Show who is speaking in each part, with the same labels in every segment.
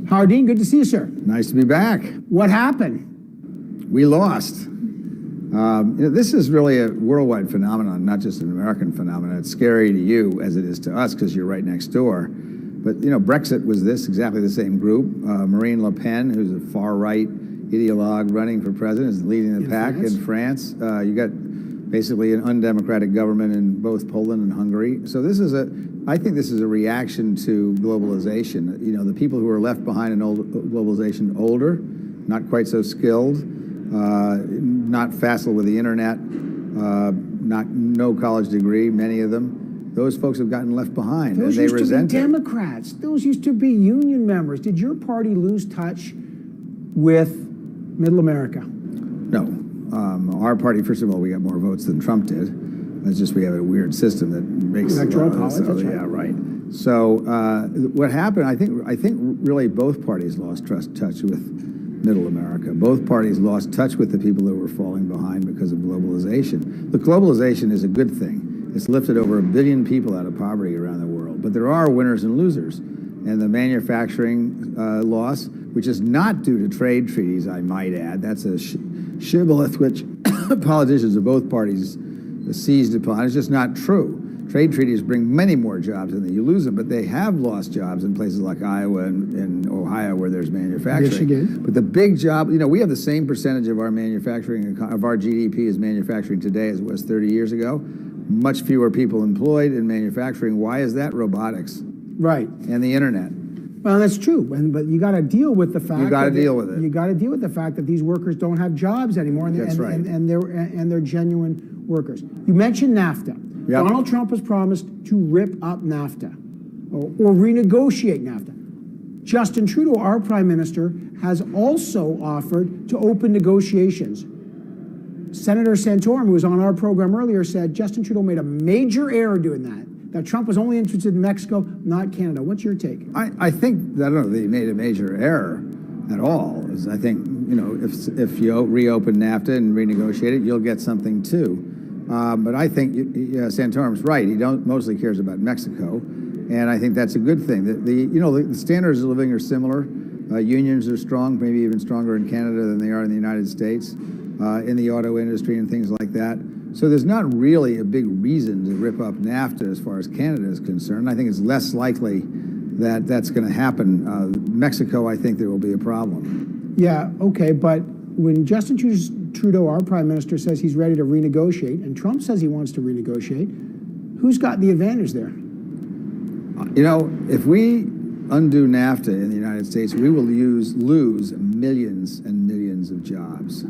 Speaker 1: Howard Dean, good to see you, sir.
Speaker 2: Nice to be back.
Speaker 1: What happened?
Speaker 2: We lost. This is really a worldwide phenomenon, not just an American phenomenon. It's scary to you as it is to us because you're right next door. But, Brexit was exactly the same group. Marine Le Pen, who's a far-right ideologue running for president, is leading the pack in France. You got basically an undemocratic government in both Poland and Hungary. So I think this is a reaction to globalization. The people who are left behind in globalization, older, not quite so skilled, not facile with the internet, no college degree, many of them. Those folks have gotten left behind, and they resent it.
Speaker 1: Those used to be Democrats. Those used to be union members. Did your party lose touch with Middle America?
Speaker 2: No. Our party, first of all, we got more votes than Trump did. It's just we have a weird system that makes
Speaker 1: electoral college. That's
Speaker 2: yeah, right. So what happened? I think really both parties lost touch with Middle America. Both parties lost touch with the people that were falling behind because of globalization. Look, globalization is a good thing. It's lifted over 1 billion people out of poverty around the world. But there are winners and losers. And the manufacturing loss, which is not due to trade treaties, I might add. That's a shibboleth which politicians of both parties seized upon. It's just not true. Trade treaties bring many more jobs than you lose them, but they have lost jobs in places like Iowa and Ohio where there's manufacturing.
Speaker 1: Michigan.
Speaker 2: But the big job, we have the same percentage of our manufacturing, of our GDP as manufacturing today as it was 30 years ago. Much fewer people employed in manufacturing. Why is that? Robotics.
Speaker 1: Right.
Speaker 2: And the internet.
Speaker 1: Well, that's true, but you got to deal with the fact.
Speaker 2: You got to deal with it.
Speaker 1: You got to deal with the fact that these workers don't have jobs anymore, and they're genuine workers. You mentioned NAFTA.
Speaker 2: Yep.
Speaker 1: Donald Trump has promised to rip up NAFTA or renegotiate NAFTA. Justin Trudeau, our prime minister, has also offered to open negotiations. Senator Santorum, who was on our program earlier, said Justin Trudeau made a major error doing that Trump was only interested in Mexico, not Canada. What's your take?
Speaker 2: I think, I don't know that he made a major error at all. I think, if you reopen NAFTA and renegotiate it, you'll get something too. But I think Santorum's right. He mostly cares about Mexico, and I think that's a good thing. The standards of living are similar. Unions are strong, maybe even stronger in Canada than they are in the United States, in the auto industry and things like that. So there's not really a big reason to rip up NAFTA as far as Canada is concerned. I think it's less likely that that's going to happen. Mexico, I think there will be a problem.
Speaker 1: Yeah, okay, but when Justin Trudeau, our prime minister, says he's ready to renegotiate, and Trump says he wants to renegotiate, who's got the advantage there?
Speaker 2: If we undo NAFTA in the United States, we will lose millions and millions of jobs.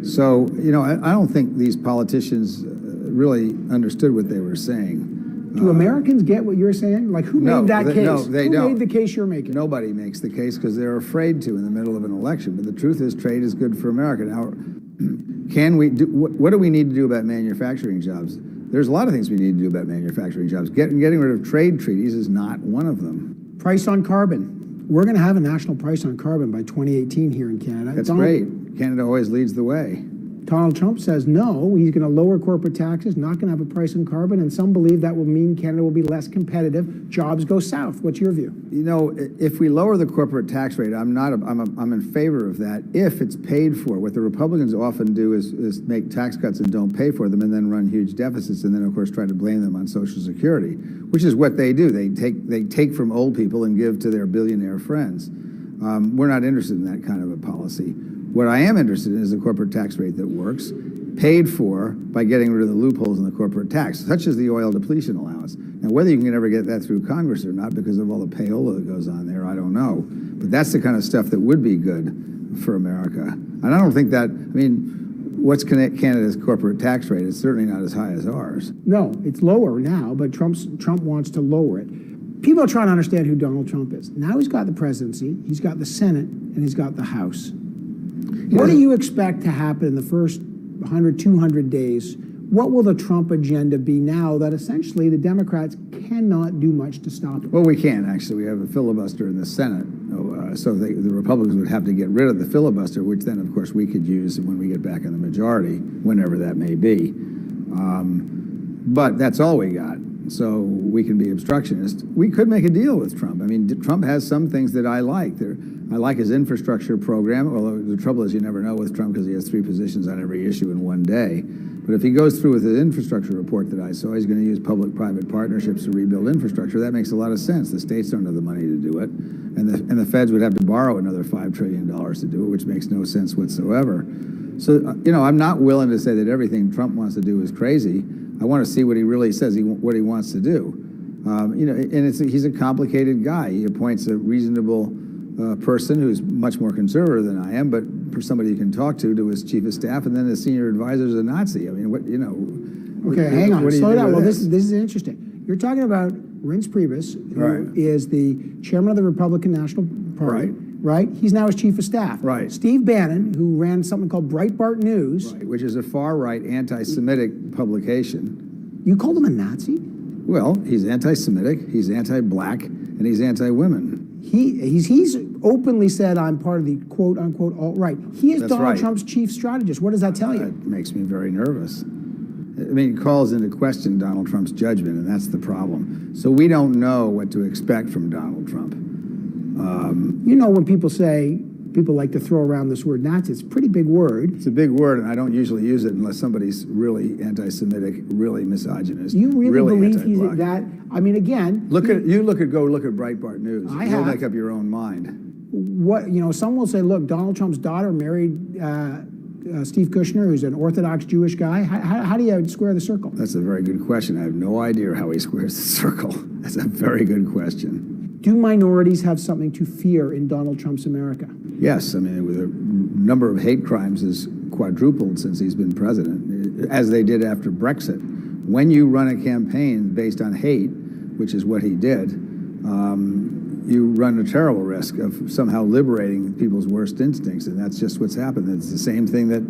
Speaker 2: So, I don't think these politicians really understood what they were saying.
Speaker 1: Do Americans get what you're saying? Like, who made that case?
Speaker 2: No, they don't.
Speaker 1: Who made the case you're making?
Speaker 2: Nobody makes the case because they're afraid to in the middle of an election. But the truth is trade is good for America. Now, what do we need to do about manufacturing jobs? There's a lot of things we need to do about manufacturing jobs. Getting rid of trade treaties is not one of them.
Speaker 1: Price on carbon. We're going to have a national price on carbon by 2018 here in Canada.
Speaker 2: That's great. Canada always leads the way.
Speaker 1: Donald Trump says no, he's going to lower corporate taxes, not going to have a price on carbon, and some believe that will mean Canada will be less competitive. Jobs go south. What's your view?
Speaker 2: If we lower the corporate tax rate, I'm in favor of that if it's paid for. What the Republicans often do is make tax cuts and don't pay for them and then run huge deficits and then, of course, try to blame them on Social Security, which is what they do. They take from old people and give to their billionaire friends. We're not interested in that kind of a policy. What I am interested in is a corporate tax rate that works, paid for by getting rid of the loopholes in the corporate tax, such as the oil depletion allowance. Now, whether you can ever get that through Congress or not because of all the payola that goes on there, I don't know. But that's the kind of stuff that would be good for America. And I don't think that, what's Canada's corporate tax rate? It's certainly not as high as ours.
Speaker 1: No, it's lower now, but Trump wants to lower it. People are trying to understand who Donald Trump is. Now he's got the presidency, he's got the Senate, and he's got the House. What do you expect to happen in the first 100, 200 days? What will the Trump agenda be now that essentially the Democrats cannot do much to stop it?
Speaker 2: Well, we can, actually. We have a filibuster in the Senate. So the Republicans would have to get rid of the filibuster, which then, of course, we could use when we get back in the majority, whenever that may be. But that's all we got. so we can be obstructionist. We could make a deal with Trump. I mean, Trump has some things that I like. I like his infrastructure program, although the trouble is you never know with Trump because he has 3 positions on every issue in one day. But if he goes through with his infrastructure report that I saw, he's going to use public-private partnerships to rebuild infrastructure. That makes a lot of sense. The states don't have the money to do it, and the feds would have to borrow another $5 trillion to do it, which makes no sense whatsoever. So, you know, I'm not willing to say that everything Trump wants to do is crazy. I want to see what he really says, what he wants to do. You know, and he's a complicated guy. He appoints a reasonable person who's much more conservative than I am, but for somebody you can talk to his chief of staff, and then his senior advisor is a Nazi. I mean, what, you know.
Speaker 1: Okay, hang on, slow down. Well, this is interesting. You're talking about Reince Priebus, who is the chairman of the Republican National Party. Right? He's now his chief of staff.
Speaker 2: Right.
Speaker 1: Steve Bannon, who ran something called Breitbart News.
Speaker 2: Right, which is a far-right anti-Semitic publication.
Speaker 1: You called him a Nazi?
Speaker 2: Well, he's anti-Semitic, he's anti-black, and he's anti-women.
Speaker 1: He's openly said, I'm part of the quote-unquote alt-right. He is Donald Trump's chief strategist. What does that tell you?
Speaker 2: It makes me very nervous. I mean, it calls into question Donald Trump's judgment, and that's the problem. So we don't know what to expect from Donald Trump.
Speaker 1: You know, when people like to throw around this word Nazi, it's a pretty big word.
Speaker 2: It's a big word, and I don't usually use it unless somebody's really anti-Semitic, really misogynist.
Speaker 1: You really believe he's that? I mean, again,
Speaker 2: go look at Breitbart News. You'll make up your own mind.
Speaker 1: What, you know, some will say, look, Donald Trump's daughter married Steve Kushner, who's an Orthodox Jewish guy. How do you square the circle?
Speaker 2: That's a very good question. I have no idea how he squares the circle. That's a very good question.
Speaker 1: Do minorities have something to fear in Donald Trump's America?
Speaker 2: Yes. I mean, the number of hate crimes has quadrupled since he's been president, as they did after Brexit. When you run a campaign based on hate, which is what he did, you run a terrible risk of somehow liberating people's worst instincts, and that's just what's happened. It's the same thing that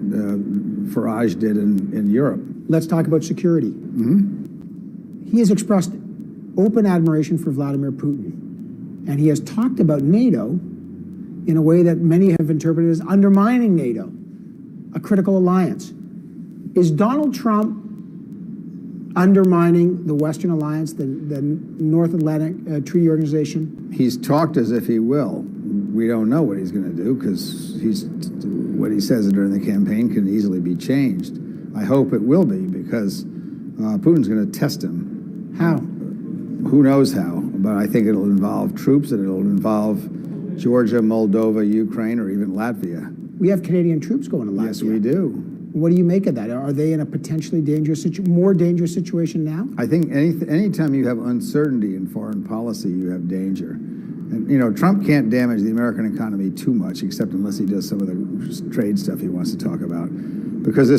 Speaker 2: Farage did in Europe.
Speaker 1: Let's talk about security. He has expressed open admiration for Vladimir Putin. And he has talked about NATO in a way that many have interpreted as undermining NATO, a critical alliance. Is Donald Trump undermining the Western Alliance, the North Atlantic Treaty Organization?
Speaker 2: He's talked as if he will. We don't know what he's going to do because what he says during the campaign can easily be changed. I hope it will be because Putin's going to test him.
Speaker 1: How?
Speaker 2: Who knows how, but I think it'll involve troops and it'll involve Georgia, Moldova, Ukraine, or even Latvia.
Speaker 1: We have Canadian troops going to Latvia.
Speaker 2: Yes, we do.
Speaker 1: What do you make of that? Are they in a potentially more dangerous situation now?
Speaker 2: I think anytime you have uncertainty in foreign policy, you have danger. And, you know, Trump can't damage the American economy too much, except unless he does some of the trade stuff he wants to talk about. Because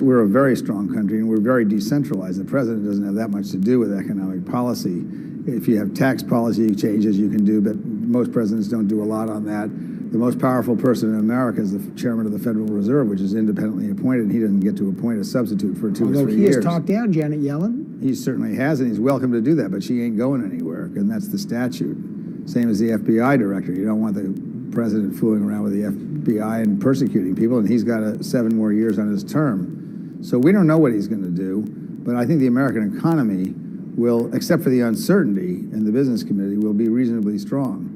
Speaker 2: we're a very strong country and we're very decentralized. The president doesn't have that much to do with economic policy. If you have tax policy changes, you can do, but most presidents don't do a lot on that. The most powerful person in America is the chairman of the Federal Reserve, which is independently appointed, and he doesn't get to appoint a substitute for 2 or 3 years.
Speaker 1: He has talked down Janet Yellen.
Speaker 2: He certainly has, and he's welcome to do that, but she ain't going anywhere, and that's the statute. Same as the FBI director. You don't want the president fooling around with the FBI and persecuting people, and he's got 7 more years on his term. So we don't know what he's going to do, but I think the American economy will, except for the uncertainty in the business community, will be reasonably strong.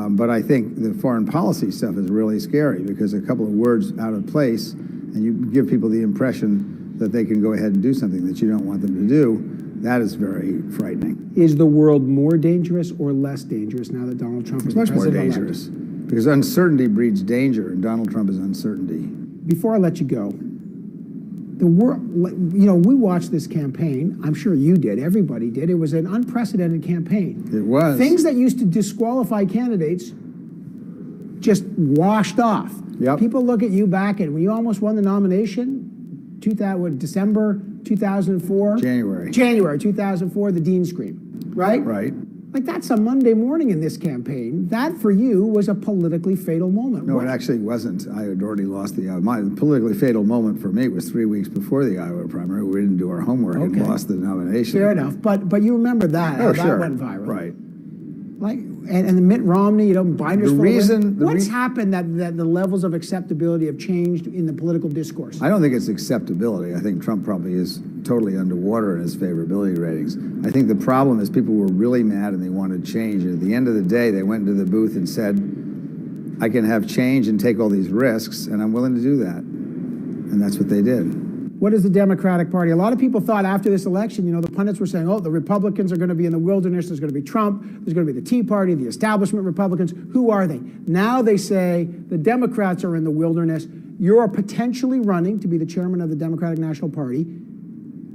Speaker 2: But I think the foreign policy stuff is really scary because a couple of words out of place and you give people the impression that they can go ahead and do something that you don't want them to do. That is very frightening.
Speaker 1: Is the world more dangerous or less dangerous now that Donald Trump is
Speaker 2: much more dangerous? Because uncertainty breeds danger, and Donald Trump is uncertainty.
Speaker 1: Before I let you go, the world, you know, we watched this campaign. I'm sure you did. Everybody did. It was an unprecedented campaign.
Speaker 2: It was.
Speaker 1: Things that used to disqualify candidates just washed off.
Speaker 2: Yep.
Speaker 1: People look at you back and when you almost won the nomination, December 2004?
Speaker 2: January
Speaker 1: 2004, the Dean scream, right?
Speaker 2: Right.
Speaker 1: Like, that's a Monday morning in this campaign. That, for you, was a politically fatal moment.
Speaker 2: No, it actually wasn't. I had already lost the my politically fatal moment for me was 3 weeks before the Iowa primary. We didn't do our homework and lost the nomination.
Speaker 1: Fair enough. But you remember that.
Speaker 2: Oh,
Speaker 1: that
Speaker 2: sure.
Speaker 1: went viral.
Speaker 2: Right.
Speaker 1: Like, and Mitt Romney, Biden's what's happened that the levels of acceptability have changed in the political discourse?
Speaker 2: I don't think it's acceptability. I think Trump probably is totally underwater in his favorability ratings. I think the problem is people were really mad and they wanted change. And at the end of the day, they went into the booth and said, I can have change and take all these risks, and I'm willing to do that. And that's what they did.
Speaker 1: What is the Democratic Party? A lot of people thought after this election, the pundits were saying, oh, the Republicans are going to be in the wilderness. There's going to be Trump. There's going to be the Tea Party, the establishment Republicans. Who are they? Now they say the Democrats are in the wilderness. You're potentially running to be the chairman of the Democratic National Party.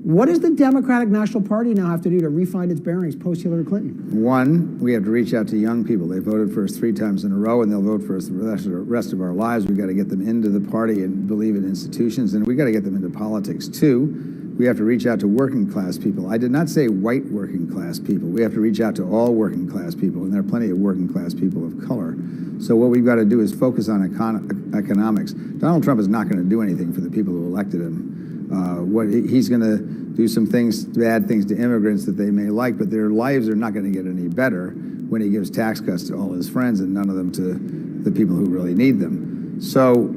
Speaker 1: What does the Democratic National Party now have to do to refine its bearings post-Hillary Clinton?
Speaker 2: One, we have to reach out to young people. They voted for us 3 times in a row, and they'll vote for us the rest of our lives. We've got to get them into the party and believe in institutions, and we've got to get them into politics. 2, we have to reach out to working class people. I did not say white working class people. We have to reach out to all working class people, and there are plenty of working class people of color. So what we've got to do is focus on economics. Donald Trump is not going to do anything for the people who elected him. He's going to do some things, bad things to immigrants that they may like, but their lives are not going to get any better when he gives tax cuts to all his friends and none of them to the people who really need them. So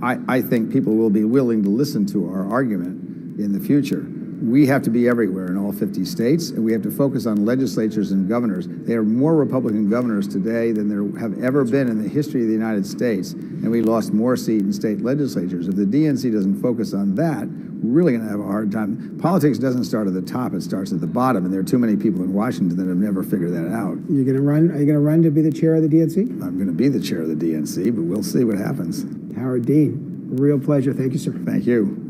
Speaker 2: I think people will be willing to listen to our argument in the future. We have to be everywhere in all 50 states, and we have to focus on legislatures and governors. There are more Republican governors today than there have ever been in the history of the United States, and we lost more seats in state legislatures. If the DNC doesn't focus on that, we're really going to have a hard time. Politics doesn't start at the top, it starts at the bottom, and there are too many people in Washington that have never figured that out.
Speaker 1: You're going to run? Are you going to run to be the chair of the DNC?
Speaker 2: I'm going to be the chair of the DNC, but we'll see what happens.
Speaker 1: Howard Dean, real pleasure. Thank you, sir.
Speaker 2: Thank you.